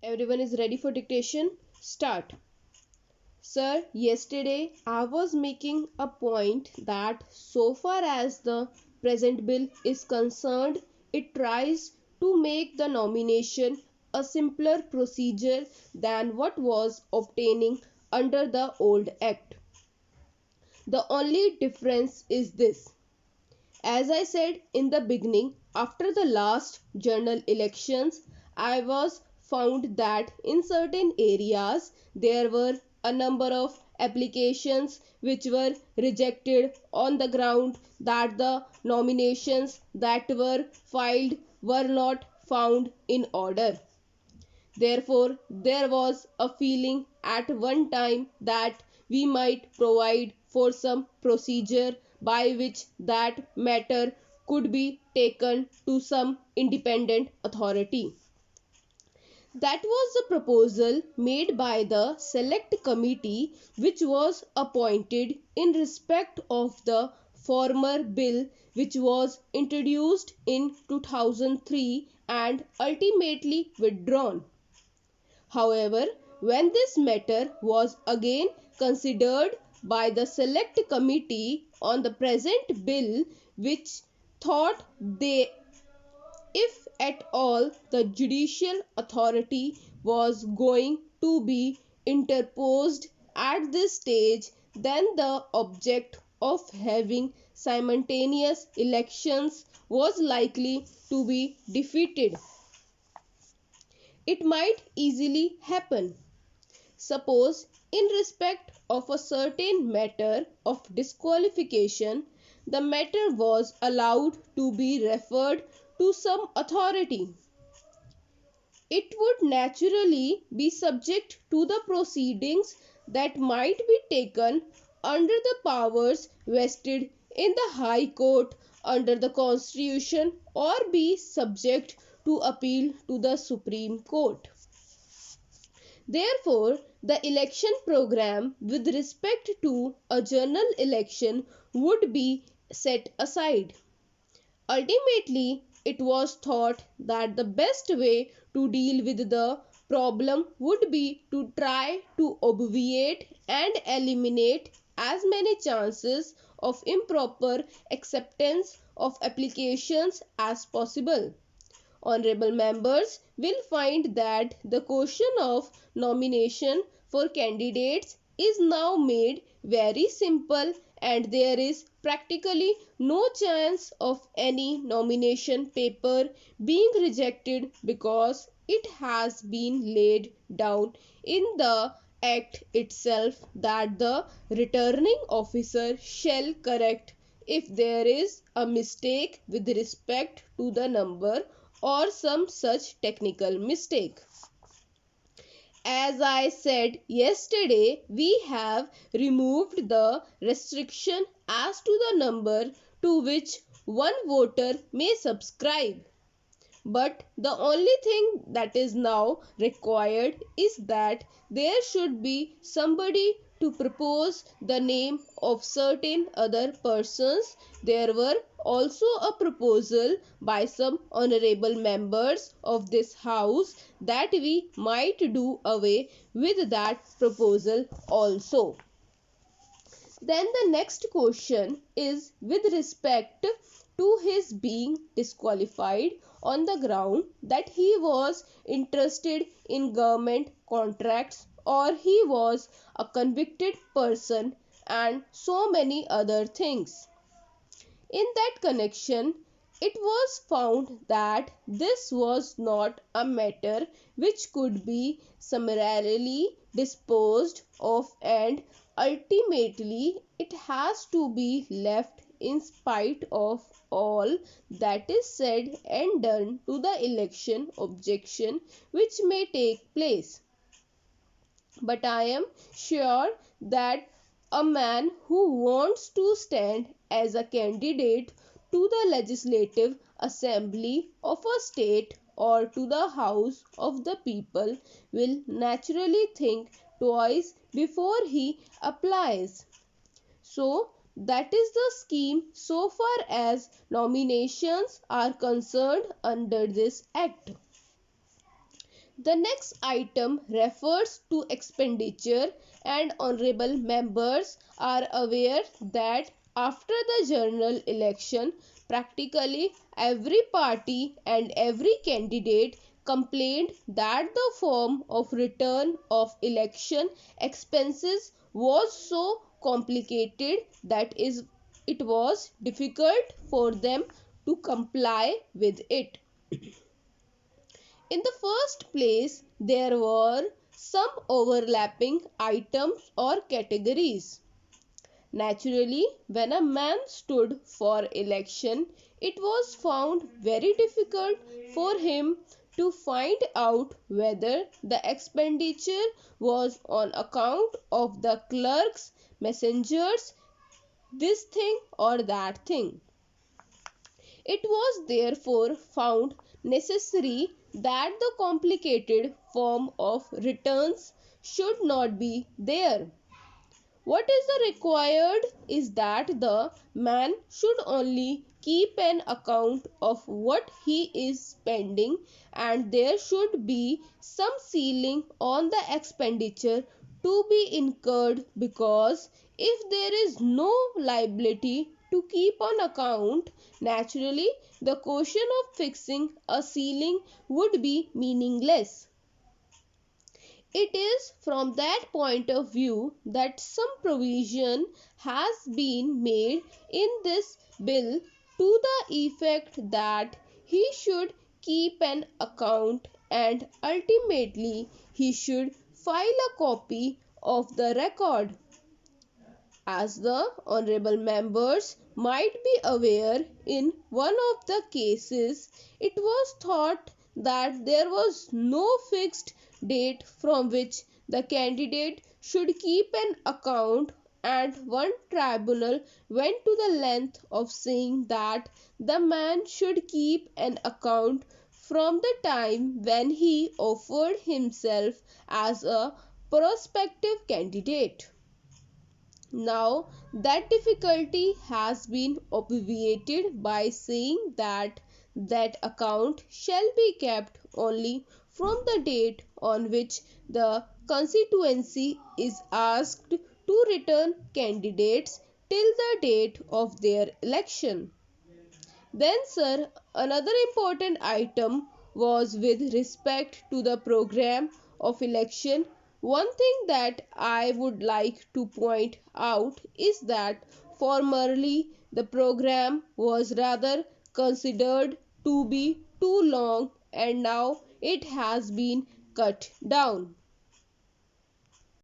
Everyone is ready for dictation? Start. Sir, yesterday I was making a point that so far as the present bill is concerned, it tries to make the nomination a simpler procedure than what was obtaining under the old act. The only difference is this. As I said in the beginning, after the last general elections, I was found that in certain areas there were a number of applications which were rejected on the ground that the nominations that were filed were not found in order. Therefore, there was a feeling at one time that we might provide for some procedure by which that matter could be taken to some independent authority. That was the proposal made by the select committee which was appointed in respect of the former bill which was introduced in 2003 and ultimately withdrawn. However, when this matter was again considered by the select committee on the present bill, which thought they, if at all, the judicial authority was going to be interposed at this stage, then the object of having simultaneous elections was likely to be defeated. It might easily happen. Suppose in respect of a certain matter of disqualification, the matter was allowed to be referred to some authority. It would naturally be subject to the proceedings that might be taken under the powers vested in the High Court under the Constitution or be subject to appeal to the Supreme Court. Therefore, the election program with respect to a general election would be set aside. Ultimately, it was thought that the best way to deal with the problem would be to try to obviate and eliminate as many chances of improper acceptance of applications as possible. Honorable members will find that the question of nomination for candidates is now made very simple and there is practically no chance of any nomination paper being rejected because it has been laid down in the act itself that the returning officer shall correct if there is a mistake with respect to the number or some such technical mistake. As I said yesterday, we have removed the restriction as to the number to which one voter may subscribe. But the only thing that is now required is that there should be somebody to propose the name of certain other persons. There were also a proposal by some honorable members of this house that we might do away with that proposal also. Then the next question is with respect to his being disqualified on the ground that he was interested in government contracts or he was a convicted person and so many other things. In that connection, it was found that this was not a matter which could be summarily disposed of and ultimately it has to be left in spite of all that is said and done to the election objection which may take place. But I am sure that a man who wants to stand as a candidate to the legislative assembly of a state or to the house of the people will naturally think twice before he applies. So that is the scheme so far as nominations are concerned under this act. The next item refers to expenditure, and honorable members are aware that after the general election, practically every party and every candidate complained that the form of return of election expenses was so complicated that it was difficult for them to comply with it. In the first place, there were some overlapping items or categories. Naturally, when a man stood for election, it was found very difficult for him to find out whether the expenditure was on account of the clerks, messengers, this thing or that thing. It was therefore found necessary that the complicated form of returns should not be there. What is required is that the man should only keep an account of what he is spending, and there should be some ceiling on the expenditure to be incurred, because if there is no liability to keep on account, naturally the question of fixing a ceiling would be meaningless. It is from that point of view that some provision has been made in this bill to the effect that he should keep an account, and ultimately he should file a copy of the record. As the honorable members might be aware, in one of the cases it was thought that there was no fixed date from which the candidate should keep an account, and one tribunal went to the length of saying that the man should keep an account from the time when he offered himself as a prospective candidate. Now that difficulty has been obviated by saying that account shall be kept only from the date on which the constituency is asked to return candidates till the date of their election. Then, sir, another important item was with respect to the program of election. One thing that I would like to point out is that formerly the program was rather considered to be too long, and now it has been cut down.